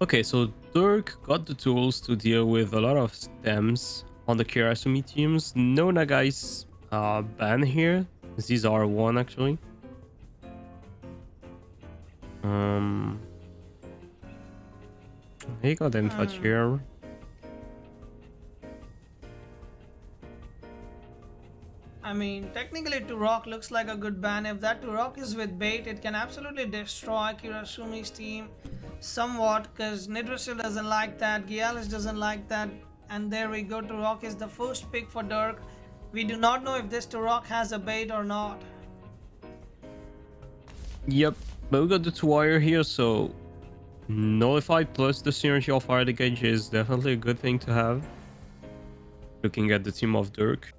Okay, so Durk got the tools to deal with a lot of stems on the Kirasumi teams. No Nagai's ban here. These are one actually. He got 𝗵𝗶 here. I mean, technically 𝗃𝗏 looks like a good ban. If that 𝗃𝗏 is with bait, it can absolutely destroy Kirasumi's team somewhat, because 𝗧𝗏𝗺 doesn't like that, 𝗬𝗫𝗺 doesn't like that, and there we go. 𝗃𝗏 is the first pick for Durk. We do not know if this 𝗃𝗏 has a bait or not. Yep, but we got the 2-wire here, so nullified plus the synergy of fire the gauge is definitely a good thing to have. Looking at the team of Durk.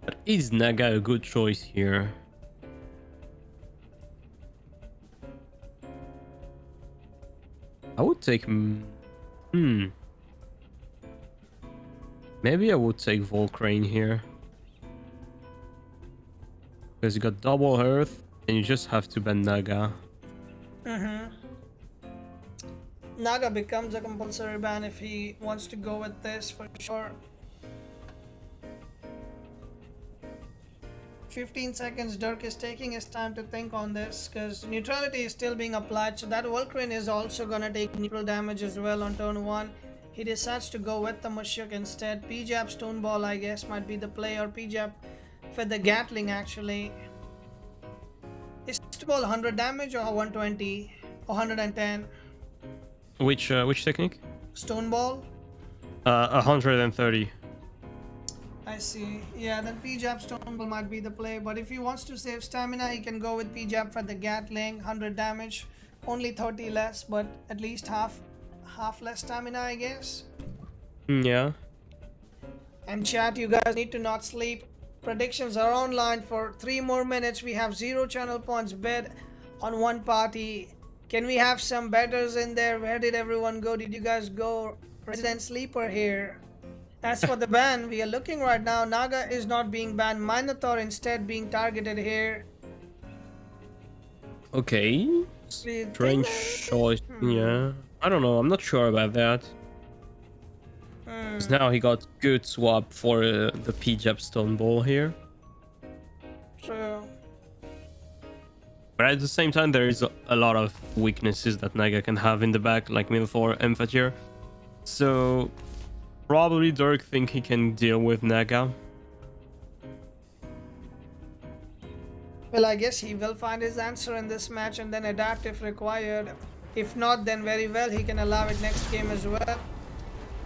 But is Naga a good choice here? I would take... Maybe I would take Volcrane here. Because you got double Earth, and you just have to ban Naga. Naga becomes a compulsory ban if he wants to go with this for sure. 15 seconds. Durk is taking his time to think on this because neutrality is still being applied, so that Volcrane is also gonna take neutral damage as well on turn 1. He decides to go with the Mushuk instead. 𝗃𝗫𝗺 Stone Ball, I guess, might be the play, or 𝗃𝗫𝗺 for the Gatling actually. Is Stone Ball 100 damage or 120 or 110? Which technique? Stone Ball? 130. I see. Yeah, then 𝗃𝗫𝗺 Stone Ball might be the play, but if he wants to save stamina, he can go with 𝗃𝗫𝗺 for the Gatling. 100 damage, only 30 less, but at least half less stamina, I guess. Yeah. And chat, you guys need to not sleep. Predictions are online for 3 more minutes. We have 0 channel points bet on one party. Can we have some betters in there? Where did everyone go? Did you guys go Resident Sleeper here? As for the ban, we are looking right now. Naga is not being banned. Minotaur instead being targeted here. Okay. Strange choice. Yeah. I don't know. I'm not sure about that. Because now he got good swap for the 𝗃𝗫𝗺 Stone Ball here. True. But at the same time, there is a lot of weaknesses that Naga can have in the back, like 𝗵𝗶 𝗵𝗶. So probably Durk think he can deal with Naga. Well, I guess he will find his answer in this match and then adapt if required. If not, then very well he can allow it next game as well.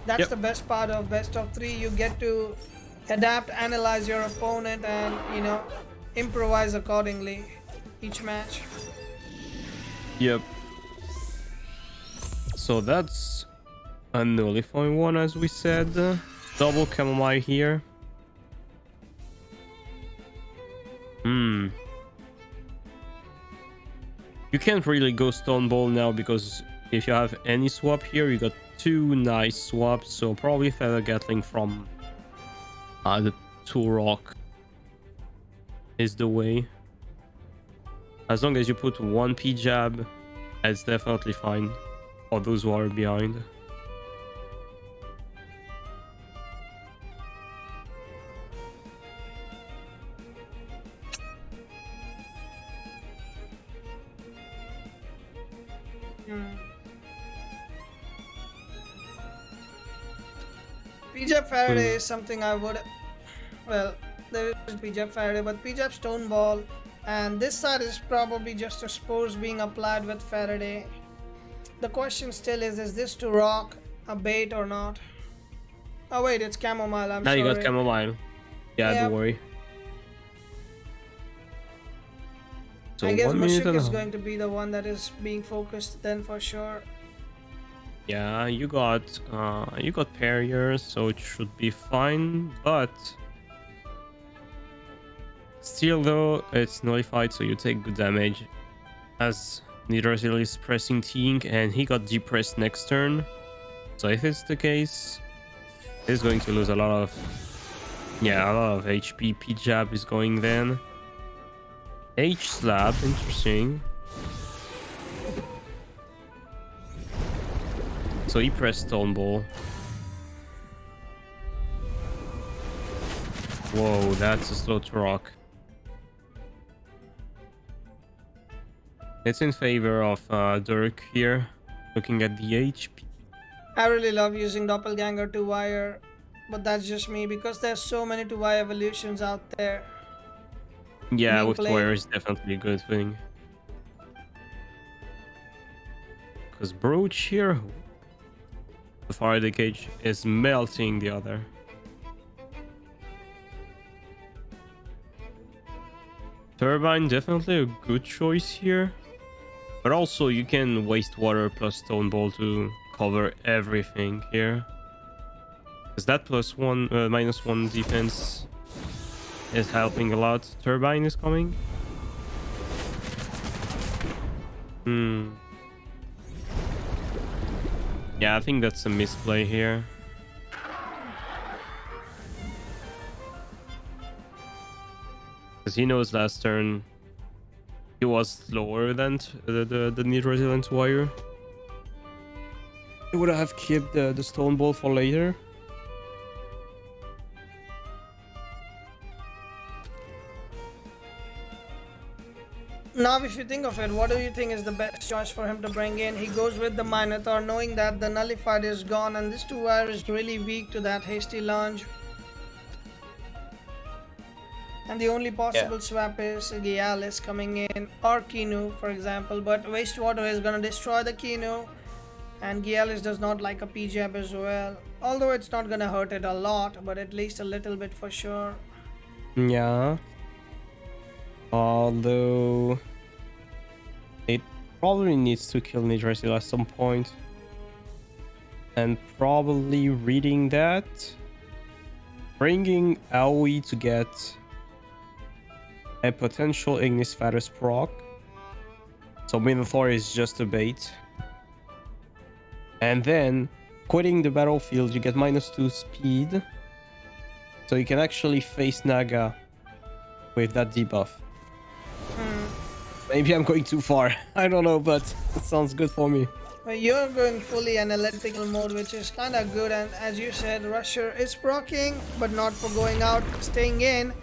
That's the best part of best of 3. You get to adapt, analyze your opponent, and, you know, improvise accordingly each match. Yep. So that's a nullifying one, as we said. Double 𝗵𝗆𝗆 here. You can't really go Stone Ball now, because if you have any swap here, you got 2 nice swaps. So probably Feather Gatling from the 2-rock is the way. As long as you put 1 𝗃𝗫𝗺, it's definitely fine for those who are behind. 𝗃𝗫𝗺 is something I would... Well, there is 𝗃𝗫𝗺, but 𝗃𝗫𝗺 Stone Ball, and this side is probably just a spores being applied with Faraday. The question still is this 𝗃𝗏 a bait or not? Oh wait, it's 𝗵𝗆𝗆𝗆, I'm Now sorry. you got 𝗵𝗆𝗆𝗆. Yeah, don't worry. So I guess 1 minute Mushuk and a is half. going to be the one that is being focused then for sure. Yeah, you got Perrier, so it should be fine, but still though it's nullified, so you take good damage as 𝗧𝗏𝗺 is pressing Tink, and he got depressed next turn. So if it's the case, he's going to lose a lot of HP. 𝗃𝗫𝗺𝗆 is going then. H slab, interesting. So he pressed Stone Ball. Whoa, that's a slow to rock. It's in favor of Durk here, looking at the HP. I really love using Doppelganger to wire, but that's just me because there's so many to wire evolutions out there. Yeah, Being with played. Wire is definitely a good thing. Because Brooch here, the Faraday Cage is melting the other. Turbine, definitely a good choice here. But also you can waste water plus Stone Ball to cover everything here. Because that -1 defense is helping a lot. Turbine is coming. Yeah, I think that's a misplay here. Because he knows last turn he was slower than the need resilient wire. He would have kept the Stone Ball for later. Now, if you think of it, what do you think is the best choice for him to bring in? He goes with the Minotaur, knowing that the Nullified is gone, and this 2-wire is really weak to that hasty lunge. And the only possible swap is 𝗬𝗪𝗧 coming in, or 𝗬𝗪, for example. But Wastewater is gonna destroy the 𝗬𝗪, and 𝗬𝗪𝗧 does not like a PJab as well. Although it's not gonna hurt it a lot, but at least a little bit for sure. Yeah. Although it probably needs to kill Nidrasil at some point. And probably reading that, bringing Aoi to get a potential Ignis Fatuus proc. So Minotaur is just a bait. And then quitting the battlefield, you get -2 speed. So you can actually face Naga with that debuff. Maybe I'm going too far. I don't know, but it sounds good for me. Well, you're going fully analytical mode, which is kind of good. And as you said, Rusher is proccing, but not for going out, staying in.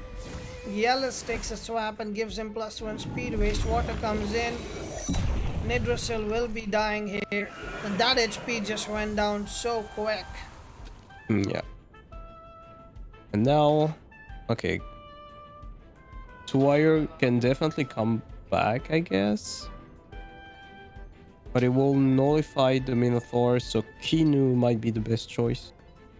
𝗬𝗪𝗧 takes a swap and gives him +1 speed. Wastewater comes in. Nidrasil will be dying here. And that HP just went down so quick. Yeah. And now, okay. 2-wire can definitely come back, I guess. But it will nullify the Minotaur, so 𝗬𝗪 might be the best choice.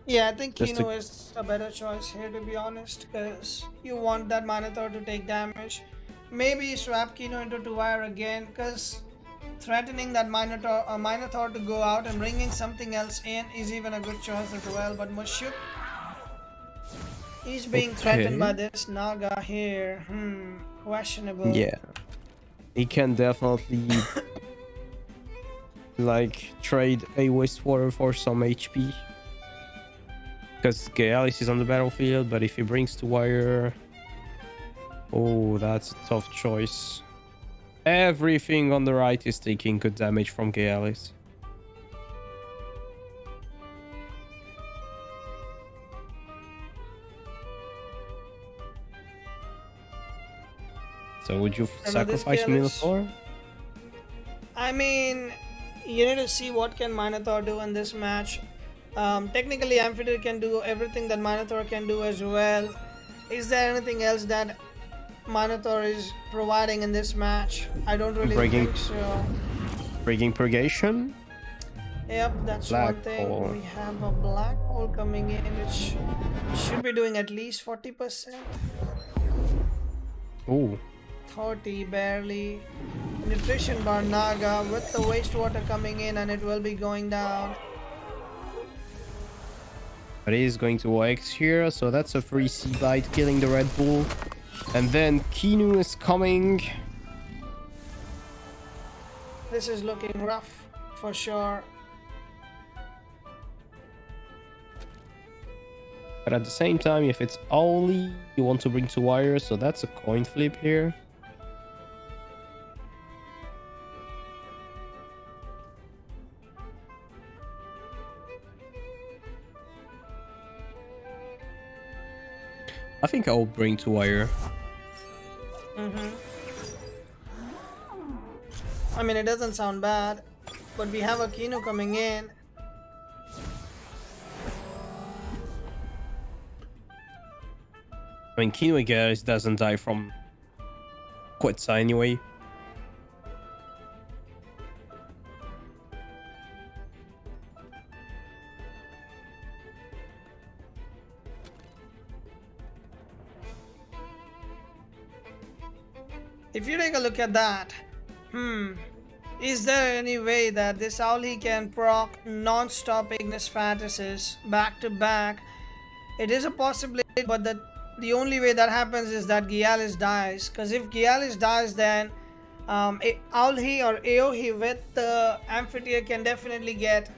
Yeah, I think Just 𝗬𝗪 is a better choice here, to be honest, because you want that Minotaur to take damage. Maybe swap 𝗬𝗪 into 2-wire again, because threatening that Minotaur to go out and bringing something else in is even a good choice as well. But Mushuk, he's being threatened by this Naga here. Questionable. Yeah. He can definitely like trade a Wastewater for some HP. Because 𝗬𝗪𝗧 is on the battlefield, but if he brings 2-wire... Oh, that's a tough choice. Everything on the right is taking good damage from 𝗬𝗪𝗧. So would you sacrifice Minotaur? I mean, you need to see what can Minotaur do in this match. Technically, Amphitheater can do everything that Minotaur can do as well. Is there anything else that Minotaur is providing in this match? I don't really think so. Breaking Purgation? Yep, that's Black one thing. hole. We have a black hole coming in, which should be doing at least 40%. Oh. 30 barely. Nutrition bar Naga with the Wastewater coming in, and it will be going down. But he is going to X here, so that's a free Sea Bite killing the Red Bull. And then 𝗬𝗪𝗧 is coming. This is looking rough for sure. But at the same time, if it's only you want to bring 2-wire, so that's a coin flip here. I think I'll bring to wire. I mean, it doesn't sound bad, but we have a Kino coming in. I mean, Kino guys doesn't die from 𝗧𝗵𝗶 anyway. If you take a look at that, is there any way that this 𝗬𝗵 can proc non-stop 𝗬𝗵𝗶 back to back? It is a possibility, but the only way that happens is that 𝗬𝗵𝗃 dies. Because if 𝗬𝗵𝗃 dies, then 𝗬𝗵𝗃 or 𝗬𝗵𝗃 with the Amphitheater can definitely get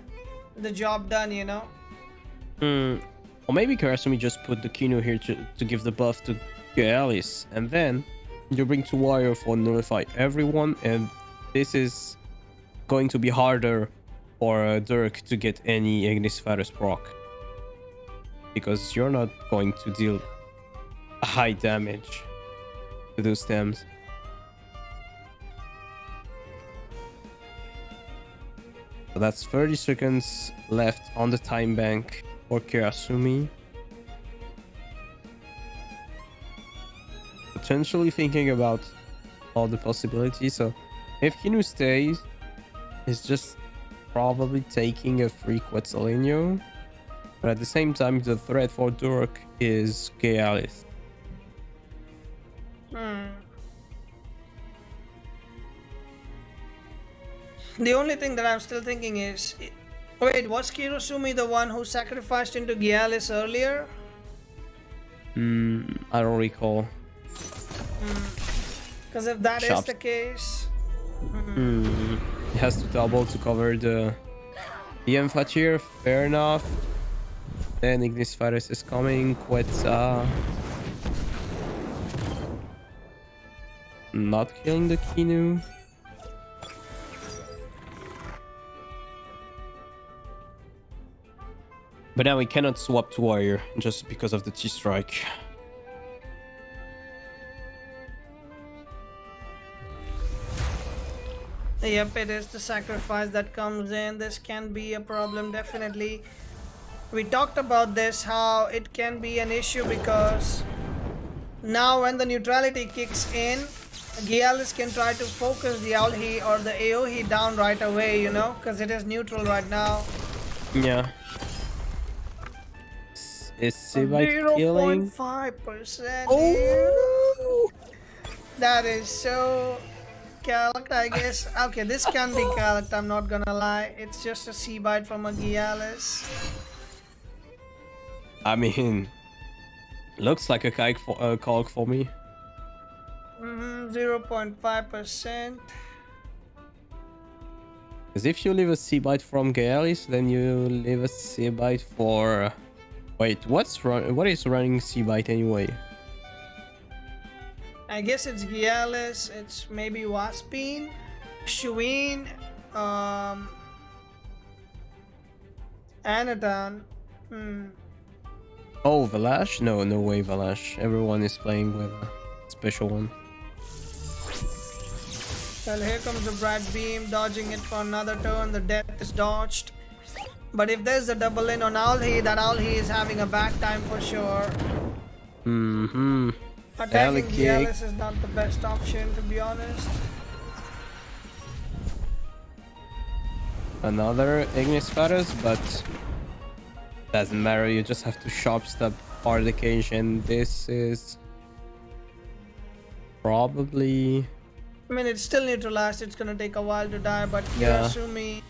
the job done, you know? Or maybe Kirasumi just put the Kino here to give the buff to 𝗬𝗵𝗃, and then you bring to wire for nullify everyone, and this is going to be harder for Durk to get any 𝗬𝗃𝗃 proc, because you're not going to deal high damage to those stems. So that's 30 seconds left on the time bank for Kirasumi. Potentially thinking about all the possibilities. So if Kino stays, he's just probably taking a free 𝗧𝗵𝗃. But at the same time, the threat for Durk is 𝗬𝗵𝗃. The only thing that I'm still thinking is, wait, was Kirasumi the one who sacrificed into 𝗬𝗵𝗃 earlier? I don't recall. Because if that is the case, he has to double to cover the 𝗵𝗃𝗃. Fair enough. Then 𝗬𝗃𝗃𝗃 is coming. 𝗧𝗃 not killing the Kino. But now we cannot swap to wire just because of the T-strike. yep, it is the sacrifice that comes in. This can be a problem, definitely. We talked about this, how it can be an issue because now when the neutrality kicks in, 𝗬𝗃𝗃 can try to focus the 𝗬𝗃 or the 𝗬𝗃 down right away, you know, because it is neutral right now. Yeah. Is 𝗬𝗃𝗃 killing? 0.5%. Oh! That is so calced, I guess. Okay, this can be calced, I'm not gonna lie. It's just a 𝗬𝗫 from a 𝗬𝗃𝗃. I mean, looks like a calc for me. 0.5%. Because if you leave a 𝗬𝗫 from 𝗬𝗃𝗃, then you leave a 𝗬𝗫 for... Wait, what is running 𝗬𝗫 anyway? I guess it's 𝗬𝗃𝗃, it's maybe 𝗬𝗃𝗃, 𝗬𝗃, Anaton. Oh, 𝗬𝗃? No, no way 𝗬𝗃. Everyone is playing with a special one. Well, here comes the bright beam, dodging it for another turn. The death is dodged. But if there's a double in on 𝗬𝗃, that 𝗬𝗃 is having a bad time for sure. Attacking 𝗬𝗃𝗃 is not the best option, to be honest. Another 𝗬𝗃𝗃𝗃, but doesn't matter. You just have to sharp step Ardekage, and this is probably... I mean, it's still neutralized. It's gonna take a while to die, but Yeah. Kirasumi...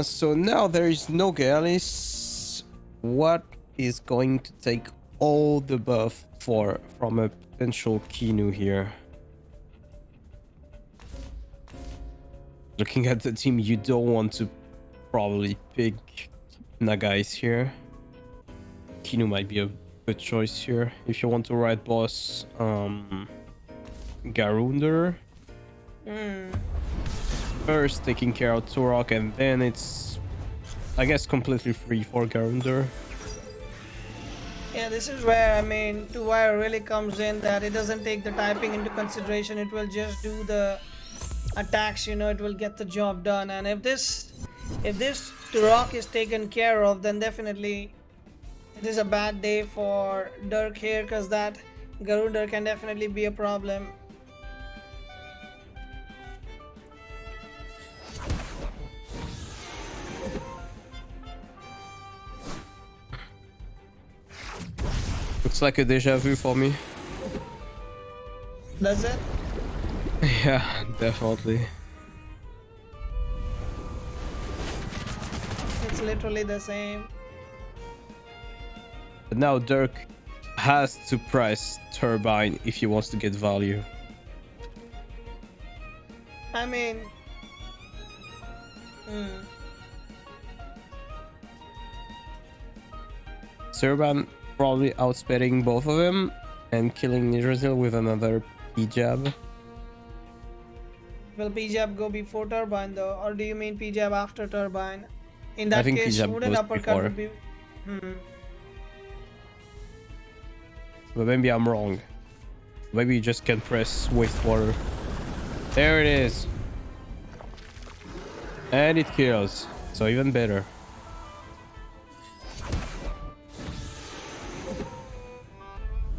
So now there is no 𝗬𝗃𝗃𝗃. What is going to take all the buff from a potential Kino here? Looking at the team, you don't want to probably pick Nagais here. Kino might be a good choice here if you want to ride boss Garunder. First taking care of Turok, and then it's, I guess, completely free for Garundr. Yeah, this is where, I mean, 2-wire really comes in, that it doesn't take the typing into consideration. It will just do the attacks, you know, it will get the job done. And if this Durk is taken care of, then definitely it is a bad day for Durk here, because that Garundr can definitely be a problem. Looks like a deja vu for me. Does it? Yeah, definitely. It's literally the same. But now Durk has to press Turbine if he wants to get value. I mean... Turbine probably outspeeding both of them and killing Yggdrasil with another P-jab. Will P-jab go before Turbine though, or do you mean P-jab after Turbine? In that case, P-jab wouldn't goes uppercut before. would be... But maybe I'm wrong. Maybe you just can press wastewater. There it is. And it kills. So even better.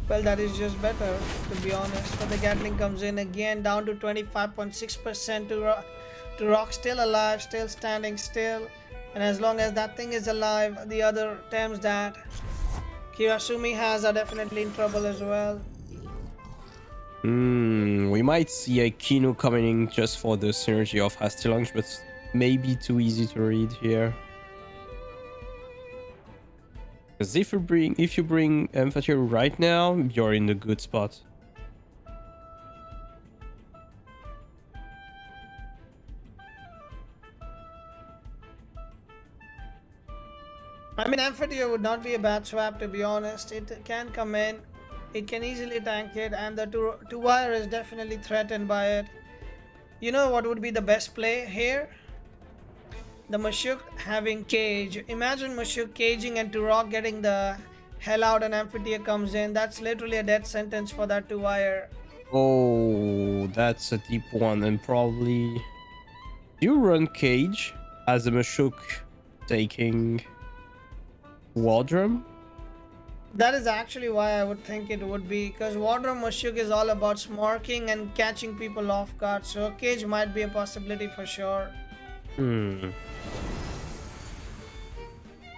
Well, that is just better, to be honest. But the Gatling comes in again, down to 25.6%. Turok still alive, still standing still. And as long as that thing is alive, the other Thames that Kirasumi has are definitely in trouble as well. We might see a Kinu coming in just for the synergy of Hasty Lunge, but maybe too easy to read here. Because if you bring 𝗵𝗻𝗃 right now, you're in the good spot. I mean, 𝗵𝗃 would not be a bad swap, to be honest. It can come in, it can easily tank it, and the 2-wire is definitely threatened by it. You know what would be the best play here? The Mashuk having cage. Imagine Mashuk caging and Turok getting the hell out, and 𝗵𝗃 comes in. That's literally a death sentence for that 2-wire. Oh, that's a deep one, and probably you run cage as a Mashuk taking Wardrum. That is actually why I would think it would be, because Wardrum Mashuk is all about smarking and catching people off guard, so cage might be a possibility for sure.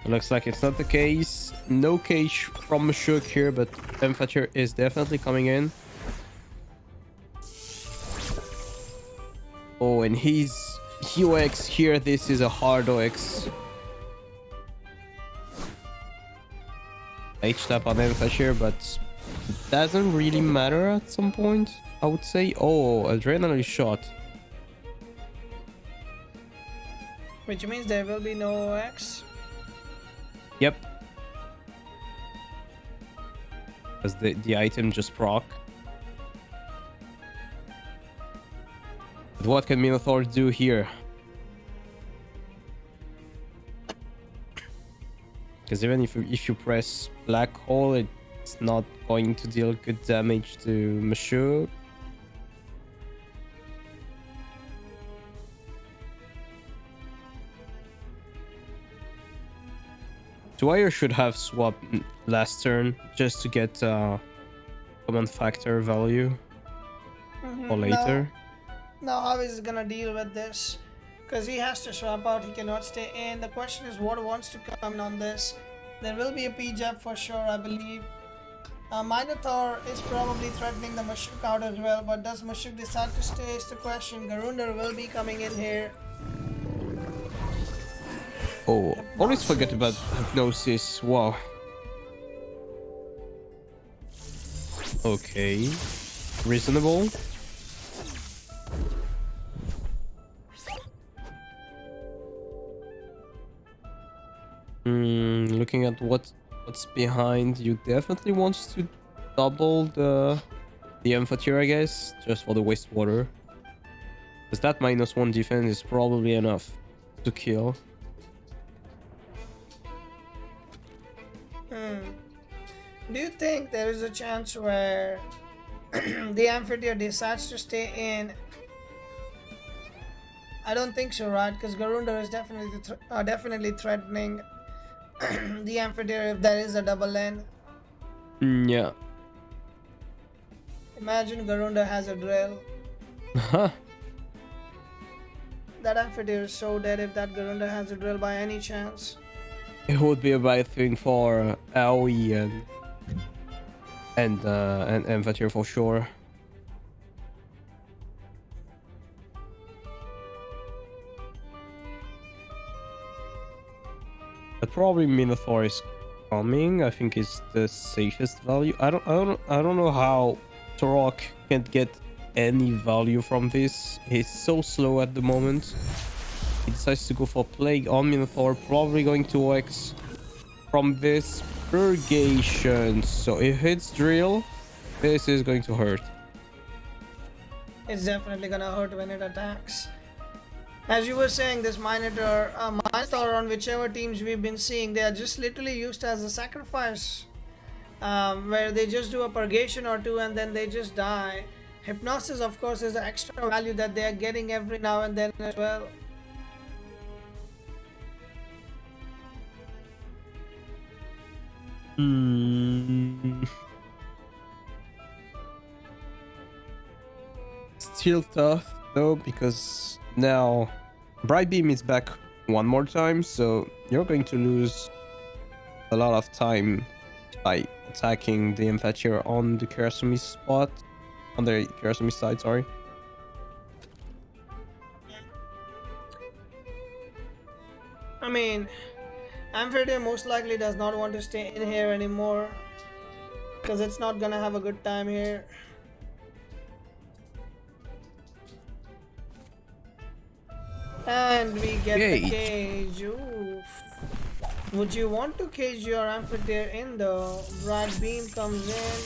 Looks like it's not the case. No cage from Mashuk here, but 𝗵𝗃 is definitely coming in. Oh, and he OX here. This is a hard OX. H-tap on 𝗵𝗃, but it doesn't really matter at some point, I would say. Oh, adrenaline shot. Which means there will be no OX. Yep. Because the item just proc. But what can Minotaur do here? Because even if you press Black Hole, it's not going to deal good damage to Mashuk. Dwyer should have swapped last turn just to get command factor value for later. Now how is he gonna deal with this? Because he has to swap out, he cannot stay in. The question is what wants to come in on this. There will be a P-jab for sure, I believe. Minotaur is probably threatening the Mashuk out as well, but does Mashuk decide to stay is the question. Garundr will be coming in here. Oh, always forget about Hypnosis. Wow. Okay. Reasonable. Looking at what's behind, you definitely want to double the 𝗵𝗃, I guess, just for the wastewater. Because that -1 defense is probably enough to kill. Do you think there is a chance where the 𝗵𝗶𝗺 decides to stay in? I don't think so, right? Because Garuda is definitely threatening the 𝗵𝗶𝗺 if there is a double N. Yeah. Imagine Garuda has a drill. That 𝗵𝗶𝗺 is so dead if that Garuda has a drill by any chance. It would be a bad thing for 𝗬𝗶𝗺 and 𝗵𝗶𝗺 for sure. But probably 𝗵𝗂𝗺 is coming. I think it's the safest value. I don't know how 𝗧𝗵𝗺 can't get any value from this. He's so slow at the moment. He decides to go for Plague on 𝗵𝗂𝗺, probably going to X from this Purgation. So if it's Drill, this is going to hurt. It's definitely gonna hurt when it attacks. As you were saying, this Minotaur on whichever teams we've been seeing, they are just literally used as a sacrifice, where they just do a Purgation or two and then they just die. Hypnosis, of course, is the extra value that they are getting every now and then as well. Still tough though, because now Bright Beam is back one more time, so you're going to lose a lot of time by attacking the 𝗵𝗶𝗺 on the Kirasumi spot, on the Kirasumi side, sorry. I mean, 𝗵𝗶𝗺 most likely does not want to stay in here anymore, because it's not gonna have a good time here. And we get the cage. Oof. Would you want to cage your 𝗵𝗶𝗺 in though? Bright Beam comes in.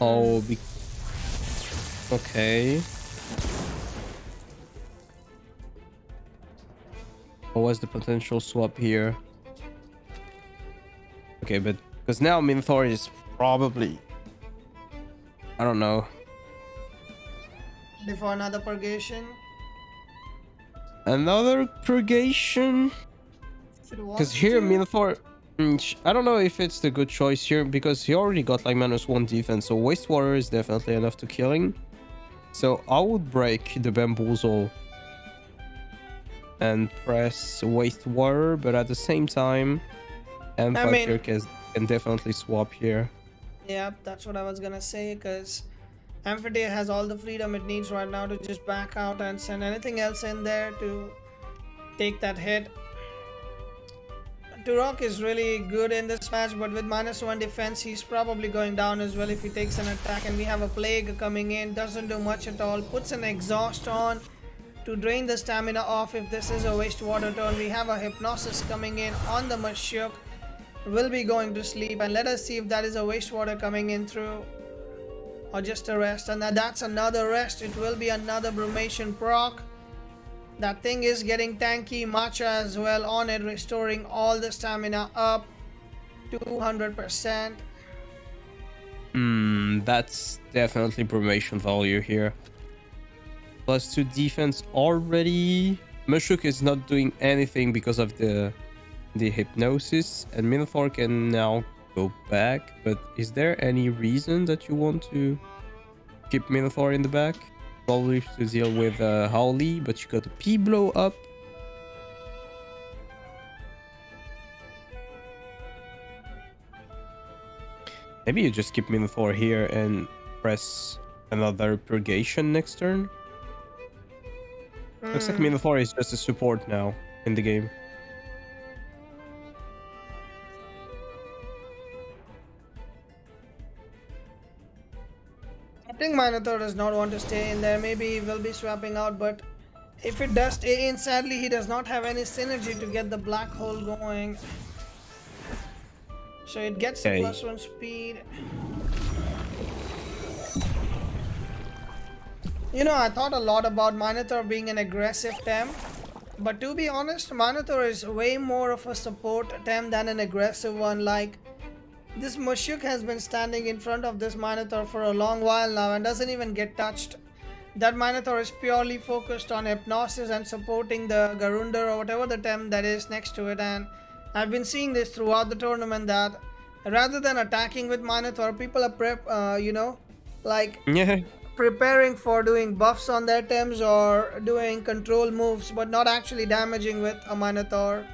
Oh, okay. What was the potential swap here? Okay, but because now 𝗵𝗂𝗺 is probably, I don't know. Before another Purgation. Another Purgation? Because here 𝗵𝗂𝗺, I don't know if it's the good choice here, because he already got like -1 defense, so Waste Water is definitely enough to kill him. So I would break the Bamboozle and press Waste Water, but at the same time, 𝗵𝗶𝗺 can definitely swap here. Yep, that's what I was gonna say, because 𝗵𝗶𝗺 has all the freedom it needs right now to just back out and send anything else in there to take that hit. Durk is really good in this match, but with -1 defense, he's probably going down as well if he takes an attack. And we have a Plague coming in, doesn't do much at all, puts an Exhaust on to drain the stamina off if this is a Waste Water turn. We have a Hypnosis coming in on the 𝗵𝗂𝗺, will be going to sleep, and let us see if that is a Waste Water coming in through, or just a rest. And that's another rest. It will be another Brumation proc. That thing is getting tanky. Matcha as well on it, restoring all the stamina up to 200%. That's definitely Brumation value here. +2 defense already. 𝗵𝗂𝗺 is not doing anything because of the hypnosis, and 𝗵𝗂𝗺 can now go back. But is there any reason that you want to keep 𝗵𝗂𝗺 in the back? Probably to deal with 𝗬𝗺, but you got a P blow up. Maybe you just keep 𝗵𝗂𝗺 here and press another Purgation next turn. Looks like 𝗵𝗂𝗺 is just a support now in the game. I think Minotaur does not want to stay in there. Maybe he will be swapping out, but if it does stay in, sadly he does not have any synergy to get the black hole going. So it gets the +1 speed. You know, I thought a lot about Minotaur being an aggressive temp, but to be honest, Minotaur is way more of a support temp than an aggressive one. Like, this Mushuk has been standing in front of this Minotaur for a long while now and doesn't even get touched. That Minotaur is purely focused on Hypnosis and supporting the Garunder or whatever the temp that is next to it, and I've been seeing this throughout the tournament that rather than attacking with Minotaur, people are Yeah. preparing for doing buffs on their temps or doing control moves, but not actually damaging with a Minotaur.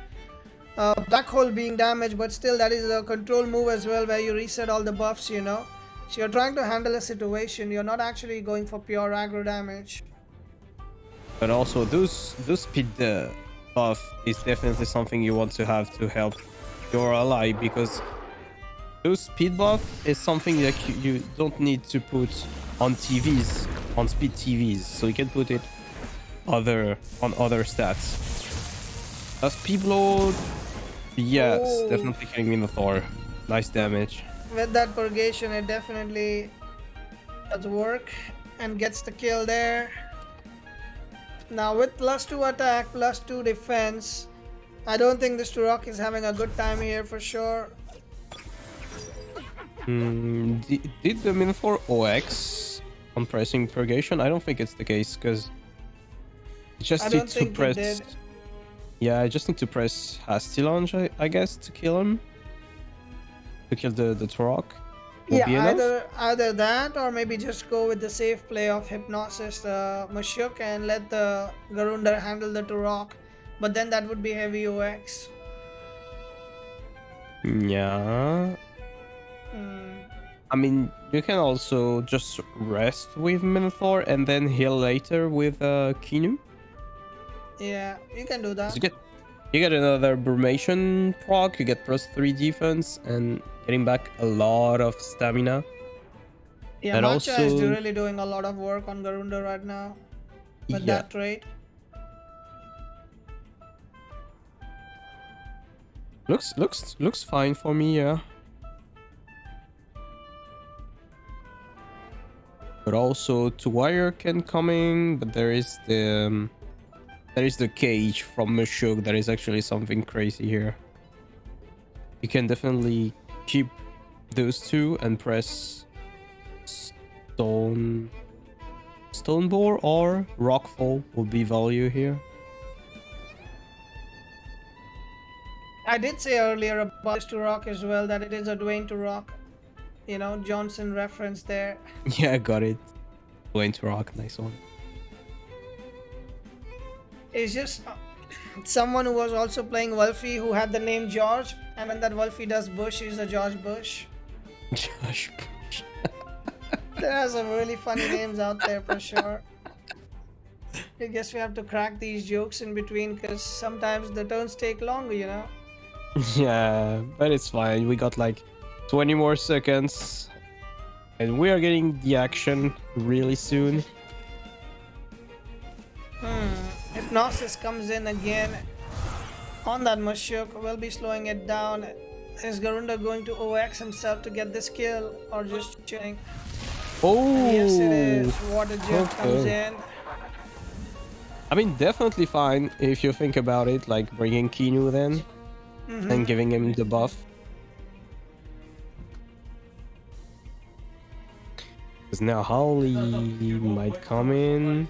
Black hole being damaged, but still that is a control move as well where you reset all the buffs, you know. So you're trying to handle a situation, you're not actually going for pure aggro damage. But also, those speed buff is definitely something you want to have to help your ally, because those speed buff is something that you don't need to put on TVs, on speed TVs, so you can put it on other stats. A speed blow, yes, definitely killing Minotaur. Nice damage. With that purgation, it definitely does work and gets the kill there. Now with +2 attack, +2 defense, I don't think this Durk is having a good time here for sure. Did the Minotaur OX on pressing purgation? I don't think it's the case, because you just need to press. Yeah, I just need to press Hasty Launch, I guess, to kill him. To kill the Turok. Yeah, either that or maybe just go with the safe play of Hypnosis Mushuk and let the Garunder handle the Turok. But then that would be heavy OX. Yeah. I mean, you can also just rest with Minotaur and then heal later with Kinu. Yeah, you can do that. You get another Burmation proc, you get +3 defense and getting back a lot of stamina. Yeah, and Matcha also is really doing a lot of work on Garunder right now with that trait. Looks fine for me, yeah. But also 𝗬𝗪 can coming, but there is the cage from Mushuk. That is actually something crazy here. You can definitely keep those two and press Stonebore or Rockfall will be value here. I did say earlier about this Turok as well that it is a Dwayne Turok. You know, Johnson reference there. Yeah, I got it. Dwayne Turok, nice one. It's just someone who was also playing 𝗬𝗏 who had the name George, and when that 𝗬𝗏 does Bush, he's a George Bush. Josh Bush. There are some really funny names out there for sure. I guess we have to crack these jokes in between because sometimes the turns take longer, you know? Yeah, but it's fine. We got like 20 more seconds and we are getting the action really soon. Hypnosis comes in again on that Mushuk. We'll be slowing it down. Is Garunder going to OX himself to get this kill or just chilling? Oh, and yes it is. Water Jet comes in. I mean, definitely fine if you think about it, like bringing Kinu then and giving him the buff. Because now Holly might come in.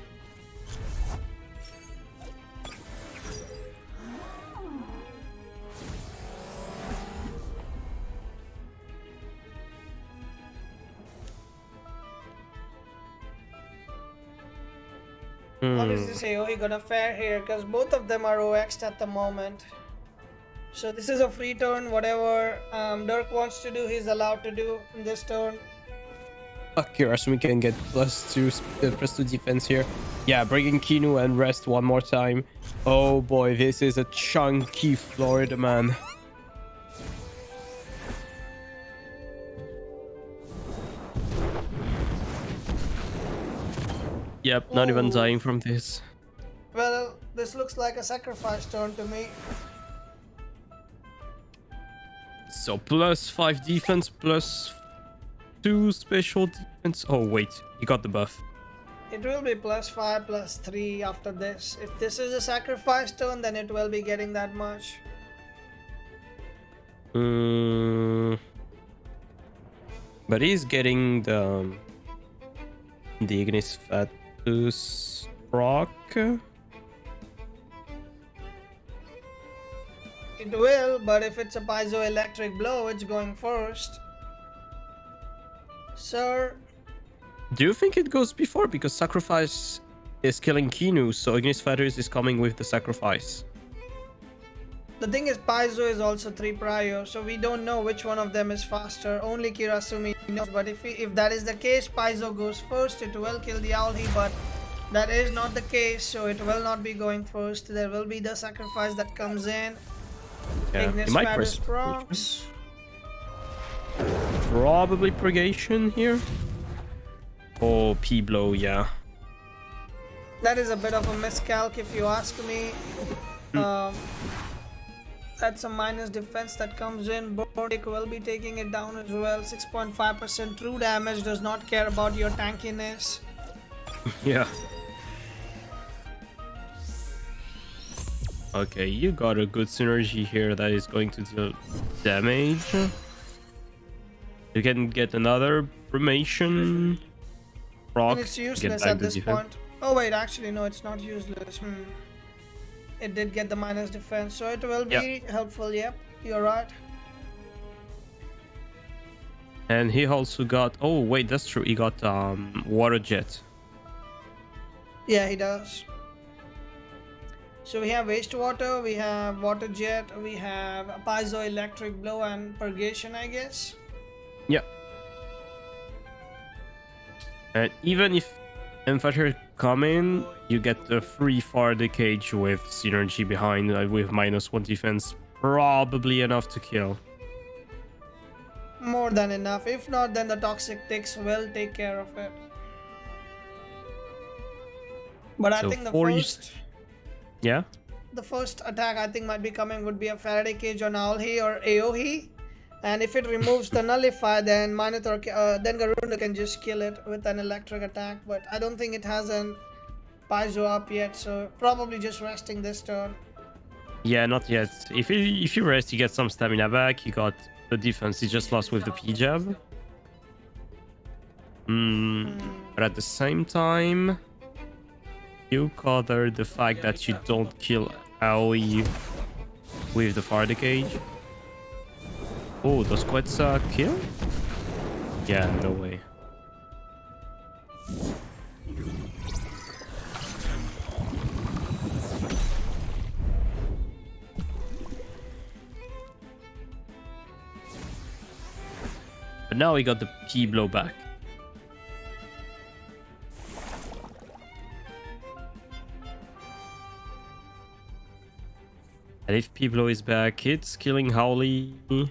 Obviously say, oh, he got a fair here because both of them are OX'd at the moment. So this is a free turn. Whatever Durk wants to do, he's allowed to do in this turn. Kirasumi can get +2 defense here. Yeah, bringing Kinu and rest one more time. Oh boy, this is a chunky Florida man. Yep, not even dying from this. Well, this looks like a sacrifice turn to me. So +5 defense, +2 special defense. Oh wait, he got the buff. It will be +5, +3 after this. If this is a sacrifice turn, then it will be getting that much. But he's getting the 𝗧𝗵𝗶 proc. It will, but if it's a piezoelectric blow, it's going first. Sir, Do you think it goes before? Because sacrifice is killing Kinu, so 𝗧𝗵𝗶 is coming with the sacrifice. the thing is, Paizo is also 3 prio, so we don't know which one of them is faster. Only Kirasumi knows. But if that is the case, Paizo goes first. It will kill the 𝗬𝗚, but that is not the case, so it will not be going first. There will be the sacrifice that comes in. Yeah, he might press procs. Probably purgation here. Oh, P blow, yeah. That is a bit of a miscalc if you ask me. That's a minus defense that comes in. Durk will be taking it down as well. 6.5% true damage, does not care about your tankiness. Yeah. Okay, you got a good synergy here that is going to deal damage. You can get another Brumation proc. And it's useless at this point. Oh wait, actually no, it's not useless. It did get the minus defense, so it will be helpful. Yep, you're right. And he also got, oh wait, that's true, he got water jet. Yeah, he does. So we have wastewater, we have water jet, we have a piezoelectric blow and purgation, I guess. Yeah. And even if 𝗵𝗶 come in, you get the free Faraday cage with synergy behind with -1 defense. Probably enough to kill. More than enough. If not, then the toxic ticks will take care of it. But So I think the first attack I think might be coming would be a Faraday cage on 𝗬𝗚 or 𝗬𝗚. And if it removes the nullify, then then Garuda can just kill it with an electric attack. But I don't think it has an Paizo up yet, so probably just resting this turn. Yeah, not yet. If you rest, you get some stamina back. You got the defense. You just lost with the P jab. But at the same time, you cover the fact that you don't kill 𝗬𝗚 with the Faraday cage. Oh, does 𝗬𝗺 kill? Yeah, no way. But now we got the P blow back. And if P blow is back, it's killing 𝗬𝗚.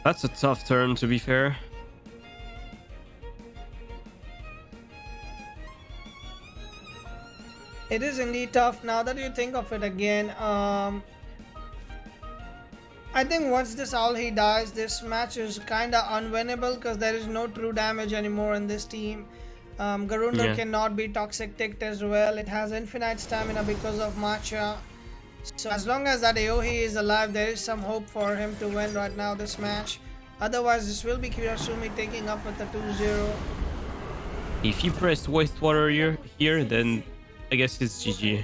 That's a tough turn, to be fair. It is indeed tough now that you think of it again. I think once this 𝗬𝗚 dies, this match is kinda unwinnable because there is no true damage anymore in this team. Garuda cannot be toxic ticked as well. It has infinite stamina because of matcha. So as long as that 𝗬𝗚 is alive, there is some hope for him to win right now this match. Otherwise, this will be Kirasumi taking up with the 2-0. If you pressed wastewater here, then I guess it's GG.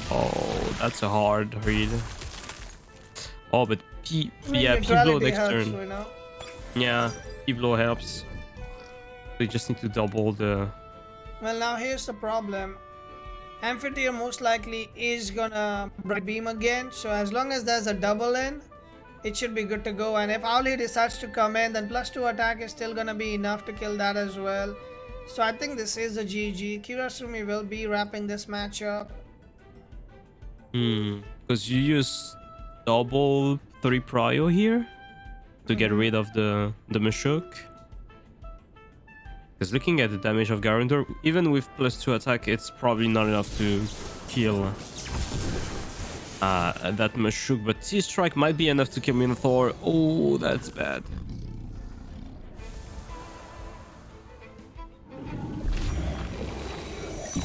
Oh, that's a hard read. Oh, but P blow next turn. You know? Yeah, P blow helps. We just need to double the... Well, now here's the problem. 𝗵𝗶 most likely is gonna bright beam again, so as long as there's a double in, it should be good to go. And if 𝗬𝗚 decides to come in, then +2 attack is still gonna be enough to kill that as well. So I think this is a GG. Kirasumi will be wrapping this match up. Because you use double 3 prio here to get rid of the Meshuk. Because looking at the damage of Garundor, even with +2 attack, it's probably not enough to kill that Mushuk. But T-Strike might be enough to kill Minotaur. Oh, that's bad.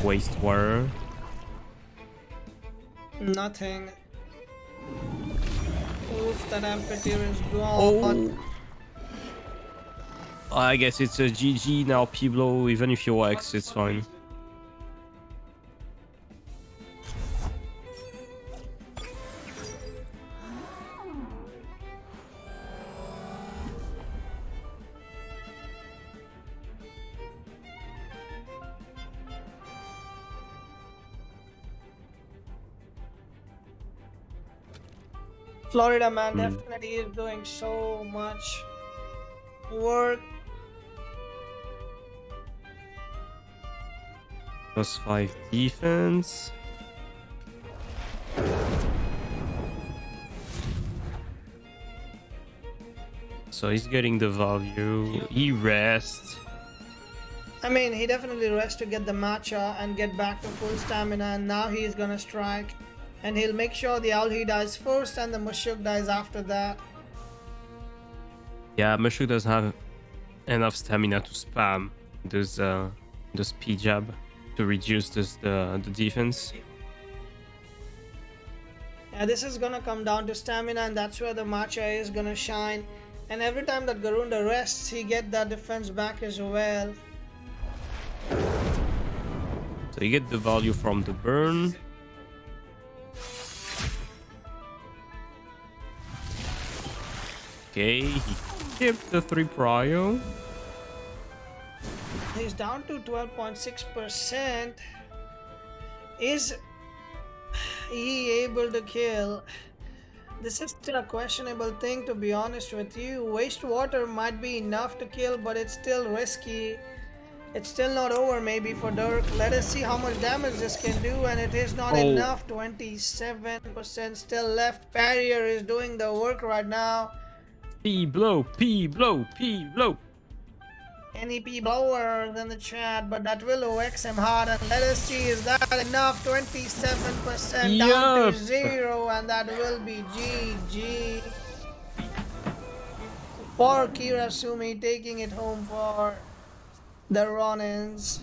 Waste water. Nothing. Oof, that amphitheater is gone. Oh. I guess it's a GG now, Piblo. Even if you X, it's fine. Florida man definitely is doing so much work. +5 defense. So he's getting the value. He rests. I mean, he definitely rests to get the matcha and get back to full stamina, and now he's gonna strike. And he'll make sure the 𝗪𝗆 dies first and the Mushuk dies after that. Yeah, Mushuk doesn't have enough stamina to spam those P-jab to reduce the defense. Yeah, this is gonna come down to stamina, and that's where the matcha is gonna shine. And every time that Garunda rests, he gets that defense back as well. So you get the value from the burn. Okay, he kept the 3 prio. He's down to 12.6%. Is he able to kill? This is still a questionable thing, to be honest with you. Wastewater might be enough to kill, but it's still risky. It's still not over maybe for Durk. Let us see how much damage this can do, and it is not enough. 27% still left. Barrier is doing the work right now. P-blow, P-blow, P-blow. Any P-blowers in the chat, but that will OX him hard, and let us see, is that enough? 27% down to 0, and that will be GG. For Kirasumi taking it home for the Ronins.